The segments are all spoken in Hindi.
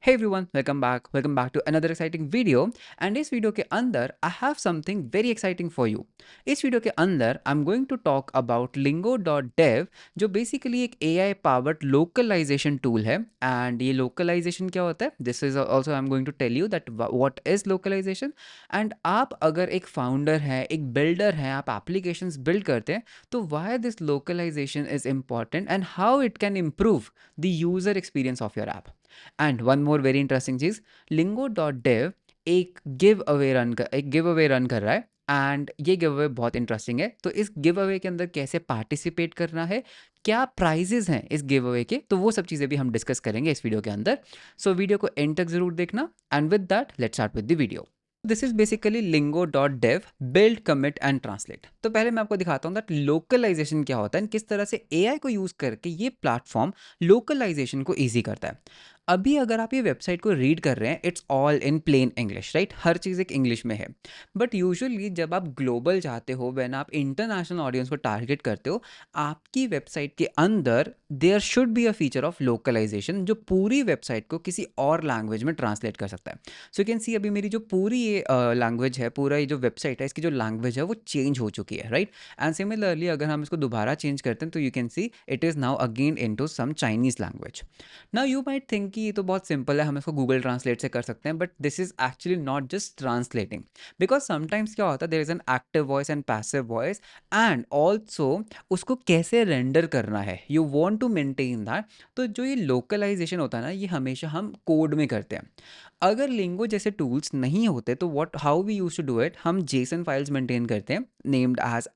Hey everyone, welcome back to another exciting video। And इस वीडियो के अंदर I have something very exciting for you. इस वीडियो के अंदर I am going to talk about lingo.dev, जो बेसिकली एक AI पावर्ड लोकलाइजेशन टूल है। एंड ये लोकलाइजेशन क्या होता है, this is also I am going to tell you that what is localisation. And आप अगर एक फाउंडर है, एक बिल्डर है, आप एप्लीकेशंस बिल्ड करते हैं, तो why this localisation is important and how it can improve the user experience of your app. And one more very interesting चीज, lingo.dev एक गिव अवे रन कर रहा है। एंड ये गिव अवे बहुत इंटरेस्टिंग है। तो इस गिव अवे के अंदर कैसे पार्टिसिपेट करना है, क्या प्राइजेस हैं इस गिव अवे के, तो वो सब चीज़ें भी हम डिस्कस करेंगे इस वीडियो के अंदर। सो वीडियो को एंड तक जरूर देखना। And with that let's start with the video. This is basically lingo.dev build commit and translate. तो पहले मैं आपको दिखाता हूँ दैट लोकलाइजेशन क्या होता है and किस तरह से एआई को यूज करके ये प्लेटफॉर्म लोकलाइजेशन को इजी करता है। अभी अगर आप ये वेबसाइट को रीड कर रहे हैं, it's all in plain English, right? हर चीज़ एक इंग्लिश में है। बट यूजुअली जब आप ग्लोबल जाते हो, व्हेन आप इंटरनेशनल ऑडियंस को टारगेट करते हो, आपकी वेबसाइट के अंदर there should be a feature of localisation जो पूरी वेबसाइट को किसी और लैंग्वेज में ट्रांसलेट कर सकता है। सो यू कैन सी अभी मेरी जो पूरी ये लैंग्वेज है, पूरा ये जो वेबसाइट है, इसकी जो लैंग्वेज है वो चेंज हो चुकी है, राइट? एंड सिमिलरली अगर हम इसको दोबारा चेंज करते हैं तो you can see it is now again into some Chinese language. Now you might think कि ये तो बहुत सिंपल है, हम इसको गूगल ट्रांसलेट से कर सकते हैं, but this is actually not just translating. Because sometimes क्या होता है, there is an active voice and passive voice, and also उसको कैसे रेंडर करना है, you want to maintain that. तो जो ये लोकलाइजेशन होता है ना, ये हमेशा हम कोड में करते हैं। अगर लिंगो जैसे टूल्स नहीं होते तो what how we use to do it, हम जेसन फाइल्स मेंटेन करते हैं नेम्ड एज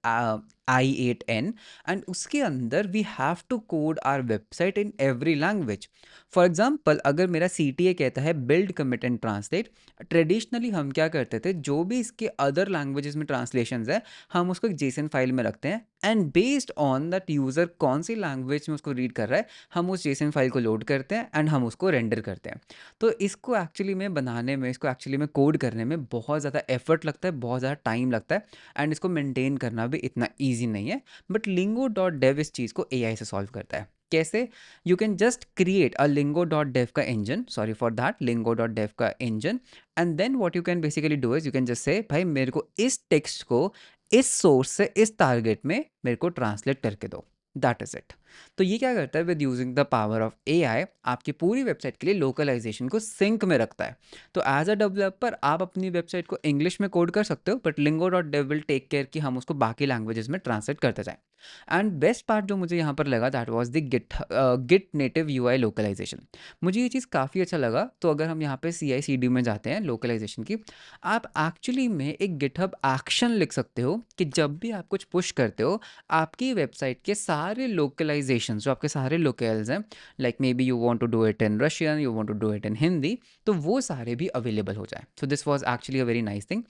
I8N, एंड उसके अंदर we have to code our website in every language. For example, अगर मेरा CTA कहता है build commit and translate, traditionally हम क्या करते थे, जो भी इसके अदर लैंग्वेजेस में ट्रांसलेशन है, हम उसको एक जेसन फाइल में रखते हैं। And based on that user कौन सी लैंग्वेज में उसको रीड कर रहा है, हम उस जेसन फाइल को लोड करते हैं एंड हम उसको रेंडर करते हैं। तो इसको एक्चुअली में बनाने में, इसको एक्चुअली में कोड करने में बहुत ज़्यादा एफर्ट लगता है, बहुत ज़्यादा टाइम लगता है, एंड इसको मेंटेन करना भी इतना ईजी नहीं है। बट lingo.dev इस चीज़ को AI से सॉल्व करता है। कैसे? You can just create a lingo.dev का engine, sorry for that, lingo.dev का engine. And then what you can basically do is, you can just say भाई मेरे को इस टेक्स्ट को इस सोर्स से इस टारगेट में मेरे को ट्रांसलेट करके दो। That is it. तो ये क्या करता है, with using the power of AI आपकी पूरी वेबसाइट के लिए लोकलाइजेशन को सिंक में रखता है। तो एज अ डेवलपर आप अपनी वेबसाइट को इंग्लिश में कोड कर सकते हो, but lingo.dev will take care कि हम उसको बाकी लैंग्वेजेस में ट्रांसलेट करते जाएं। एंड बेस्ट पार्ट जो मुझे यहाँ पर लगा, that was the Git native UI localisation. मुझे ये चीज़ काफ़ी अच्छा लगा। तो अगर हम यहाँ पे CI/CD में जाते हैं लोकलाइजेशन की, आप एक्चुअली में एक गिटहब एक्शन लिख सकते हो कि जब भी आप कुछ पुश करते हो, आपकी वेबसाइट के सारे लोकलाइजेशन, जो आपके सारे लोकेल्स हैं, like maybe you want to do it in Russian, you want to do it in Hindi, तो वो सारे भी अवेलेबल हो जाए। So this was actually a very nice thing.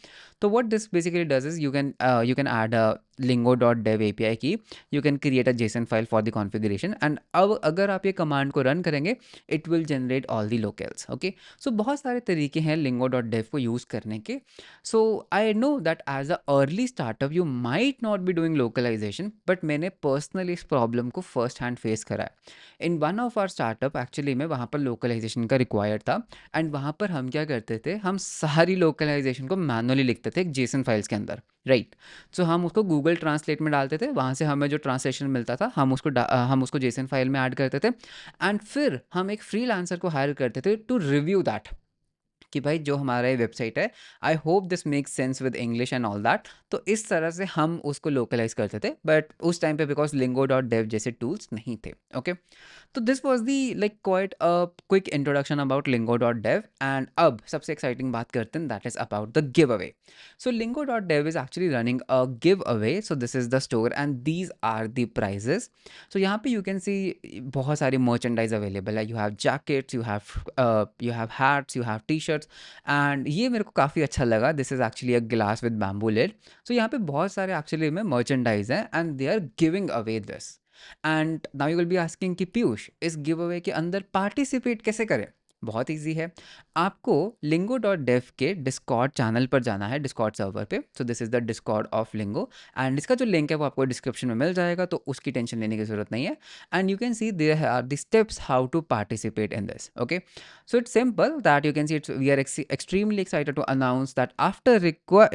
तो what this basically does is, you can add a lingo.dev API की, you can create a JSON file for the configuration, and अब अगर आप ये कमांड को रन करेंगे, it will generate all the locales. Okay, so बहुत सारे तरीके हैं lingo.dev को यूज़ करने के। So I know that as a early startup you might not be doing localisation, but मैंने पर्सनली इस प्रॉब्लम को फर्स्ट हैंड फेस करा है। In one of our startup actually में वहाँ पर लोकलाइजेशन का रिक्वायर्ड था। एंड वहाँ पर हम क्या करते थे, हम सारी लोकलाइजेशन को मैनुअली लिखते थे एक जेसन फाइल्स के अंदर, राइट? सो हम उसको गूगल ट्रांसलेट में डालते थे, वहाँ से हमें जो ट्रांसलेशन मिलता था हम उसको जेसन फाइल में ऐड करते थे। एंड फिर हम एक फ्रीलांसर को हायर करते थे टू रिव्यू दैट, कि भाई जो हमारा ये वेबसाइट है, I hope this makes sense with English and all that. तो इस तरह से हम उसको लोकलाइज करते थे, बट उस टाइम पे बिकॉज lingo.dev जैसे टूल्स नहीं थे। ओके, तो this was the like quite a quick introduction about lingo.dev। And अब सबसे एक्साइटिंग बात करते हैं, that is about the giveaway. So lingo.dev is actually running a giveaway. So this is the store and these are the prizes. सो यहाँ पे यू कैन सी बहुत सारी मर्चेंडाइज अवेलेबल है। You have jackets, you have hats, you have T shirts. And ये मेरे को काफ़ी अच्छा लगा, this is actually a glass with bamboo lid. So यहाँ पे बहुत सारे एक्चुअली में मर्चेंडाइज हैं and they are giving away this. And now you will be asking कि पीयूष, इस गिव अवे के अंदर पार्टिसिपेट कैसे करें? बहुत ईजी है। आपको lingo.dev के डिस्कॉर्ड चैनल पर जाना है, डिस्कॉर्ड सर्वर पे। So this is the Discord of lingo and इसका जो लिंक है वो आपको डिस्क्रिप्शन में मिल जाएगा, तो उसकी टेंशन लेने की ज़रूरत नहीं है। And you can see there are the steps how to participate in this. Okay, so it's simple that you can see we are extremely excited to announce that after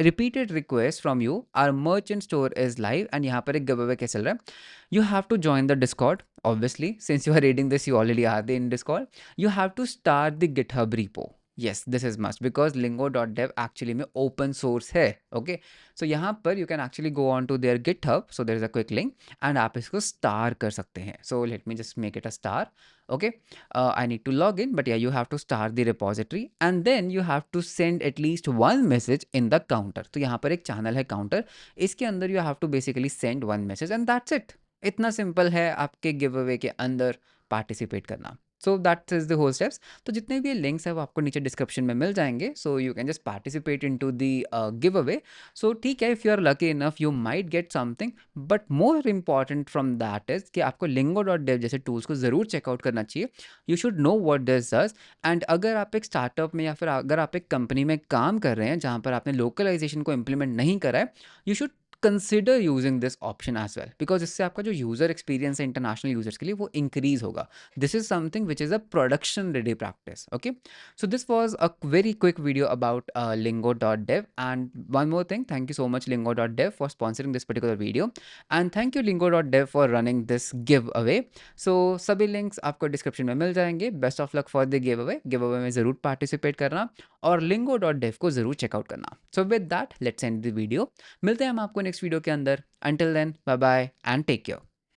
repeated requests from you, our merchant store is live and यहाँ पर एक giveaway क्या चल रहा है। You have to join the Discord. Obviously, since you are reading this, you already are in Discord. You have to start the GitHub repo. Yes, this is must because lingo.dev actually में open source है. Okay, so यहाँ पर you can actually go on to their GitHub. So there is a quick link and आप इसको star कर सकते हैं. So let me just make it a star. Okay, I need to log in, but yeah, you have to start the repository and then you have to send at least one message in the counter. तो यहाँ पर एक channel है counter, इसके अंदर you have to basically send one message and that's it. इतना सिंपल है आपके गिव अवे के अंदर पार्टिसिपेट करना। So that is the whole steps. तो जितने भी लिंक्स हैं वो आपको नीचे डिस्क्रिप्शन में मिल जाएंगे, so you can just participate into the giveaway. So ठीक है, if you are lucky enough you might get something, but more important from that is कि आपको lingo.dev जैसे टूल्स को ज़रूर चेकआउट करना चाहिए। You should know what this does. And अगर आप एक स्टार्टअप में या फिर अगर आप एक कंपनी में काम कर रहे हैं जहाँ पर आपने लोकलाइजेशन को इम्प्लीमेंट नहीं करा है, you should consider using this option as well, because इससे आपका जो यूजर एक्सपीरियंस है इंटरनेशनल यूजर्स के लिए वो इंक्रीज होगा। This is something which is a production ready practice. Okay, so this was a very quick video about lingo.dev and one more thing, thank you so much lingo.dev for sponsoring this particular video and thank you lingo.dev for running this giveaway. So सभी लिंक्स आपको डिस्क्रिप्शन में मिल जाएंगे। Best of luck for the give away में ज़रूर पार्टिसिपेट करना और lingo.dev को ज़रूर चेकआउट करना। So with that let's end the video. मिलते हैं हम आपको नेक्स्ट वीडियो के अंदर। Until then, bye bye and take care.